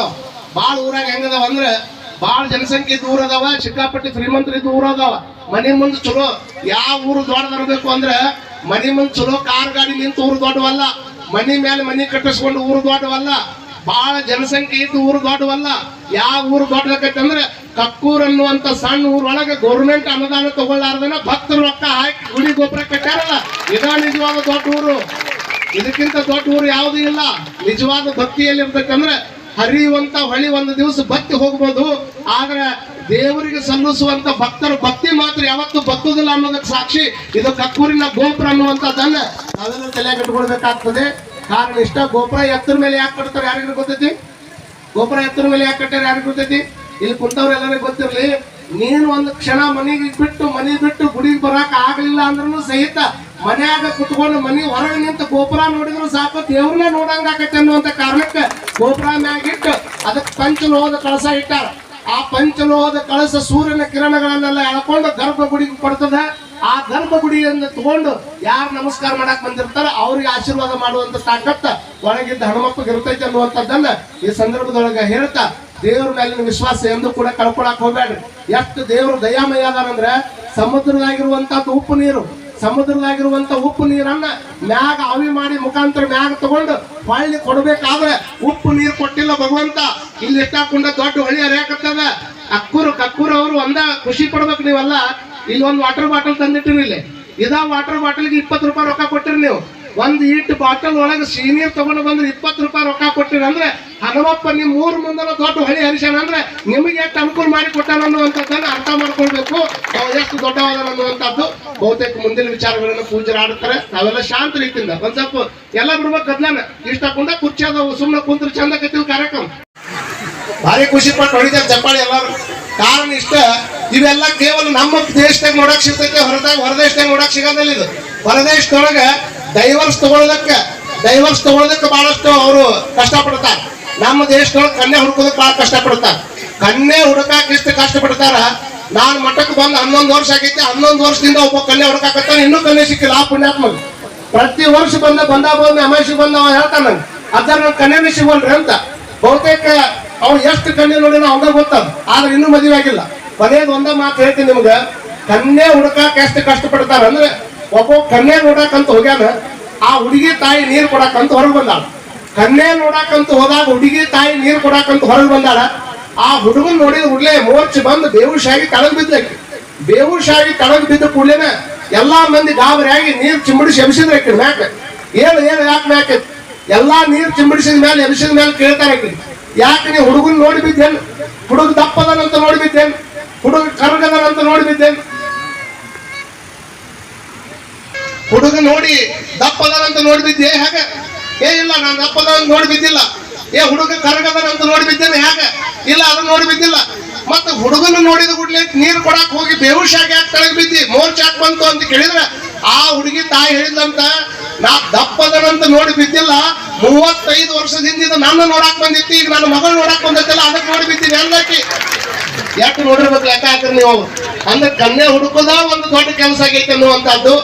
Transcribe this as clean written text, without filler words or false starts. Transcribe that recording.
ಅದಾವ. ಬಾಳ ಊರಾಗ ಹೆಂಗದಾವ ಅಂದ್ರೆ ಬಾಳ ಜನಸಂಖ್ಯೆ ದೂರ ಅದಾವ, ಸಿಕ್ಕಾಪಟ್ಟಿ ಶ್ರೀಮಂತರಿ ದೂರ ಅದಾವ. ಮನೆ ಮುಂದೆ ಚಲೋ ಯಾವ ಊರು ದೊಡ್ಡದಿರ್ಬೇಕು ಅಂದ್ರೆ ಮನೆ ಮುಂದೆ ಚಲೋ ಕಾರ್ ಗಾಡಿ ನಿಂತು ಊರು ದೊಡ್ಡವಲ್ಲ, ಮನಿ ಮೇಲೆ ಮನಿ ಕಟ್ಟಿಸ್ಕೊಂಡು ಊರು ದೊಡ್ಡವಲ್ಲ. ಬಹಳ ಜನಸಂಖ್ಯೆ ಇದ್ದು ಊರು ದೊಡ್ಡವಲ್ಲ. ಯಾವ ಊರು ದೊಡ್ಡದಕ್ಕೈತೆ ಅಂದ್ರೆ ಕಕ್ಕೂರ್ ಅನ್ನುವಂತ ಸಣ್ಣ ಊರೊಳಗೆ ಗೌರ್ಮೆಂಟ್ ಅನುದಾನ ತಗೊಳ್ಳಾರ್ದನ ಭಕ್ತರು ರೊಕ್ಕ ಹಾಕಿ ಗುಡಿ ಗೊಬ್ಬರ ಕಟ್ಟಾರಲ್ಲ, ಇದ ನಿಜವಾದ ದೊಡ್ಡ ಊರು. ಇದಕ್ಕಿಂತ ದೊಡ್ಡ ಊರು ಯಾವುದೂ ಇಲ್ಲ. ನಿಜವಾದ ಭಕ್ತಿಯಲ್ಲಿ ಇರ್ತೈತೆ ಅಂದ್ರೆ ಹರಿಯುವಂತ ಹೊಳಿ ಒಂದು ದಿವಸ ಬತ್ತಿ ಹೋಗ್ಬೋದು, ಆದ್ರೆ ದೇವರಿಗೆ ಸಲ್ಲಿಸುವಂತ ಭಕ್ತರ ಭಕ್ತಿ ಮಾತ್ರ ಯಾವತ್ತೂ ಬತ್ತುದಿಲ್ಲ ಅನ್ನೋದಕ್ಕೆ ಸಾಕ್ಷಿ ಇದು ಕಕ್ಕೂರಿನ ಗೋಪುರ ಅನ್ನುವಂಥದ್ದನ್ನ ನಾವೆಲ್ಲ ತಲೆ ಕಟ್ಕೊಳ್ಬೇಕಾಗ್ತದೆ. ಕಾರಣ ಇಷ್ಟ, ಗೋಪುರ ಎತ್ತರ ಮೇಲೆ ಯಾಕೆ ಕಟ್ತಾರೆ ಯಾರಿಗೂ ಗೊತ್ತೈತಿ? ಗೋಪುರ ಎತ್ತರ ಮೇಲೆ ಯಾಕೆ ಕಟ್ಟಾರೆ ಯಾರಿಗೂ ಗೊತ್ತೈತಿ? ಇಲ್ಲಿ ಕುಂತವ್ರೆಲ್ಲರಿಗೂ ಗೊತ್ತಿರ್ಲಿ. ನೀನು ಒಂದು ಕ್ಷಣ ಮನೆ ಬಿಟ್ಟು ಗುಡಿಗೆ ಬರಾಕ ಆಗ್ಲಿಲ್ಲ ಅಂದ್ರೂ ಸಹಿತ ಮನ್ಯಾಗ ಕುತ್ಕೊಂಡು ಮನೆ ಹೊರಗೆ ನಿಂತ ಗೋಪುರ ನೋಡಿದ್ರು ಸಾಕು, ದೇವ್ರನ್ನ ನೋಡಂಗ ಆಕೈತೆ ಅನ್ನುವಂತ ಕಾರಣಕ್ಕೆ ಗೋಪುರ ಮ್ಯಾಗಿಟ್ಟು ಅದಕ್ಕೆ ಪಂಚಲೋಹದ ಕಳಸ ಇಟ್ಟಾರ. ಆ ಪಂಚಲೋಹದ ಕಳಸ ಸೂರ್ಯನ ಕಿರಣಗಳನ್ನೆಲ್ಲ ಎಳ್ಕೊಂಡು ಗರ್ಭಗುಡಿಗೆ ಕೊಡ್ತದ. ಆ ಗರ್ಭಗುಡಿಯನ್ನು ತಗೊಂಡು ಯಾರು ನಮಸ್ಕಾರ ಮಾಡಕ್ ಬಂದಿರ್ತಾರ ಅವ್ರಿಗೆ ಆಶೀರ್ವಾದ ಮಾಡುವಂತ ತಾಕತ್ತ ಒಳಗಿದ್ದ ಹನುಮಪ್ಪಗೆ ಇರ್ತೈತೆ ಅನ್ನುವಂಥದ್ದನ್ನ ಈ ಸಂದರ್ಭದೊಳಗೆ ಹೇಳ್ತಾ, ದೇವ್ರ ಮೇಲಿನ ವಿಶ್ವಾಸ ಎಂದು ಕೂಡ ಕಳ್ಕೊಳಕ್ ಹೋಗ್ಬೇಡ್ರಿ. ಎಷ್ಟು ದೇವ್ರು ದಯಾಮಯ ಅದಾರಂದ್ರೆ ಸಮುದ್ರದಾಗಿರುವಂತದ್ದು ಉಪ್ಪು ನೀರನ್ನ ಮ್ಯಾಗ ಆವಿ ಮಾಡಿ ಮುಖಾಂತರ ಮ್ಯಾಗ ತಗೊಂಡು ಹೊಳ್ಳಿ ಕೊಡ್ಬೇಕಾದ್ರೆ ಉಪ್ಪು ನೀರು ಕೊಟ್ಟಿಲ್ಲ ಭಗವಂತ. ಇಲ್ಲಿ ಎಷ್ಟಾಕೊಂಡ ದೊಡ್ಡ ಹೊಳಿ ಹರಿಯಾಕತ್ತದ. ಕಕ್ಕೂರು ಅವರು ಒಂದ ಖುಷಿ ಪಡ್ಬೇಕು ನೀವಲ್ಲ. ಇಲ್ಲಿ ಒಂದು ವಾಟರ್ ಬಾಟಲ್ ತಂದಿಟ್ಟಿರಿ. ಇಲ್ಲಿ ವಾಟರ್ ಬಾಟಲ್ಗೆ 20 ರೂಪಾಯಿ ರೊಕ್ಕ ಕೊಟ್ಟಿರಿ. ನೀವು ಒಂದು ಈಟ್ ಬಾಟಲ್ ಒಳಗೆ ಸೀನಿಯರ್ ತಗೊಂಡು ಬಂದ್ರೆ 20 ರೂಪಾಯಿ ರೊಕ್ಕ ಕೊಟ್ಟಿರಿ ಅಂದ್ರೆ ಹನುಮಪ್ಪ ನಿಮ್ ಮೂರ್ ಮುಂದಲ ದೊಡ್ಡ ಹೊಳಿ ಹರಿಶಾನ ಅಂದ್ರೆ ನಿಮಗೆ ಎಷ್ಟು ಅನುಕೂಲ ಮಾಡಿ ಕೊಟ್ಟಾನ ಅನ್ನುವಂಥದ್ದನ್ನ ಅರ್ಥ ಮಾಡ್ಕೊಳ್ಬೇಕು. ನಾವು ಎಷ್ಟು ದೊಡ್ಡವಾದ ಅನ್ನುವಂಥದ್ದು ಬಹುತೇಕ ಮುಂದಿನ ವಿಚಾರಗಳನ್ನ ಪೂಜರು ಆಡ್ತಾರೆ. ನಾವೆಲ್ಲ ಶಾಂತ ರೀತಿಯಿಂದ ಒಂದ್ ಸ್ವಲ್ಪ ಎಲ್ಲ ಬಿಡ್ಬೇಕು. ಕದ್ಲಾನ ಇಷ್ಟ ಕುಂದ ಕುರ್ಚಿ ಅದಾವು, ಸುಮ್ಮನೆ ಕುಂತ್ರ ಚಂದ ಕತ್ತಿಲ್ ಕಾರ್ಯಕ್ರಮ ಭಾರಿ ಖುಷಿ ಪಟ್ಟು ಹೊಡಿತಾರೆ ಚಪ್ಪಾಳಿ ಎಲ್ಲಾರು. ಕಾರಣ ಇಷ್ಟ, ಇವೆಲ್ಲ ಕೇವಲ ನಮ್ಮ ದೇಶದಾಗ ನೋಡಕ್ ಸಿಗ್ತೈತೆ, ಹೊರದೇಶದಾಗ ನೋಡಕ್ ಸಿಗೋದಿಲ್ಲ. ಇದು ಹೊರದೇಶದೊಳಗ ಡೈವರ್ಸ್ ತಗೊಳ್ಳೋದಕ್ಕೆ ಬಹಳಷ್ಟು ಅವರು ಕಷ್ಟಪಡ್ತಾರೆ. ನಮ್ಮ ದೇಶದೊಳಗೆ ಕನ್ಯೆ ಹುಡುಕೋದಕ್ಕೆ ಬಹಳ ಕಷ್ಟಪಡ್ತಾರೆ. ಕನ್ಯೆ ಹುಡುಕಾಕ ಎಷ್ಟು ಕಷ್ಟಪಡ್ತಾರ. ನಾನು ಮಠಕ್ಕೆ ಬಂದು 11 ವರ್ಷ ಆಗೈತಿ. 11 ವರ್ಷದಿಂದ ಒಬ್ಬ ಕನ್ಯೆ ಹುಡುಕಾಕತ್ತಾನೆ, ಇನ್ನೂ ಕನ್ಯೆ ಸಿಕ್ಕಿಲ್ಲ. ಆ ಪುಣ್ಯಾತ್ಮ ಪ್ರತಿ ವರ್ಷ ಬಂದ ಅಮಾಸಿ ಬಂದವ ಹೇಳ್ತಾನ ನಂಗೆ, ಅದ್ರ ನನ್ ಕನ್ಯೆನೇ ಸಿಗೋಲ್ರಿ ಅಂತ. ಬಹುತೇಕ ಅವ್ರು ಎಷ್ಟು ಕನ್ಯೆ ನೋಡಿನ ಅವಾಗ ಗೊತ್ತದ, ಆದ್ರೆ ಇನ್ನೂ ಮದುವೆ ಆಗಿಲ್ಲ. ಕೊನೆಯದು ಒಂದ ಮಾತು ಹೇಳ್ತೀನಿ ನಿಮ್ಗ, ಕನ್ಯೆ ಹುಡುಕಾಕ ಎಷ್ಟು ಕಷ್ಟಪಡ್ತಾರ ಅಂದ್ರೆ ಒಬ್ಬ ಕನ್ಯೆ ನೋಡಾಕಂತ ಹೋಗ್ಯಾನ, ಆ ಹುಡುಗಿ ತಾಯಿ ನೀರು ಕೊಡಾಕಂತ ಹೊರಗೆ ಬಂದಾಳ. ಕನ್ಯೆ ನೋಡಾಕಂತ ಹೋದಾಗ ಹುಡುಗಿ ತಾಯಿ ನೀರು ಕೊಡಾಕಂತ ಹೊರಗೆ ಬಂದಾಳ. ಆ ಹುಡುಗನ್ ನೋಡಿದ ಕೂಡಲೇ ಮೋರ್ಚ್ ಬಂದು ಬೇವುಶಾಗಿ ತಳಗ್ ಬಿದ್ದಕ್ಕೆ. ಬೇವುಶಾಗಿ ತಳಗ್ ಬಿದ್ದ ಕೂಡಲೇನ ಎಲ್ಲಾ ಮಂದಿ ಗಾಬರಿಯಾಗಿ ನೀರು ಚಿಂಬಡಿಸಿ ಎಬ್ಸಿದ್ರಕ್ಕೆ ಮ್ಯಾಕ. ಏನು ಯಾಕೆ ಮ್ಯಾಕ ಎಲ್ಲಾ ನೀರು ಚಿಂಬಡಿಸಿದ ಮೇಲೆ ಎಬ್ಸಿದ ಮೇಲೆ ಕೇಳ್ತಾರೆ, ಯಾಕೆ ನೀವು ಹುಡುಗನ್ ನೋಡಿ ಬಿದ್ದೇನು? ಹುಡುಗ ದಪ್ಪದನಂತ ನೋಡಿ ಬಿದ್ದೇನು? ಹುಡುಗ ಕರಗದನಂತ ನೋಡಿ ಬಿದ್ದೇನು? ಹುಡುಗ ನೋಡಿ ದಪ್ಪದನಂತ ನೋಡಿ ಬಿದ್ದೆ ಹೇಗ? ಇಲ್ಲ, ನಾನು ದಪ್ಪದ ನೋಡಿ ಬಿದ್ದಿಲ್ಲ. ಹುಡುಗ ಕರಗದನಂತ ನೋಡಿ ಬಿದ್ದೇನೆ ಹೇಗ? ಇಲ್ಲ, ಅದನ್ನ ನೋಡಿ ಬಿದ್ದಿಲ್ಲ. ಮತ್ತೆ ಹುಡುಗನ ನೋಡಿದ ಕೂಡಲೇ ನೀರು ಕೊಡಕ್ ಹೋಗಿ ಬೇಹುಶಾಗಿ ಯಾಕೆ ತೆಳಗ್ ಬಿದ್ದಿ, ಮೋರ್ಚ್ ಯಾಕೆ ಬಂತು ಅಂತ ಕೇಳಿದ್ರೆ ಆ ಹುಡುಗಿ ತಾಯಿ ಹೇಳಿದಂತ, ನಾ ದಪ್ಪದನಂತ ನೋಡಿ ಬಿದ್ದಿಲ್ಲ, 35 ವರ್ಷದ ಹಿಂದಿದ ನನ್ನ ನೋಡಾಕ್ ಬಂದಿತ್ತು, ಈಗ ನನ್ನ ಮಗಳು ನೋಡಾಕ್ ಬಂದಿತ್ತಲ್ಲ ಅದಕ್ಕೆ ನೋಡಿ ಬಿದ್ದೀನಿ ಅಂದಕ್ಕೆ. ಯಾಕೆ ನೋಡಿರ್ಬೇಕು ಲೆಕ್ಕ ಹಾಕ್ರಿ ನೀವು. ಅಂದ್ರೆ ಕನ್ಯೆ ಹುಡುಕೋದ ಒಂದು ದೊಡ್ಡ ಕೆಲಸ ಆಗೈತೆ ಅನ್ನುವಂಥದ್ದು.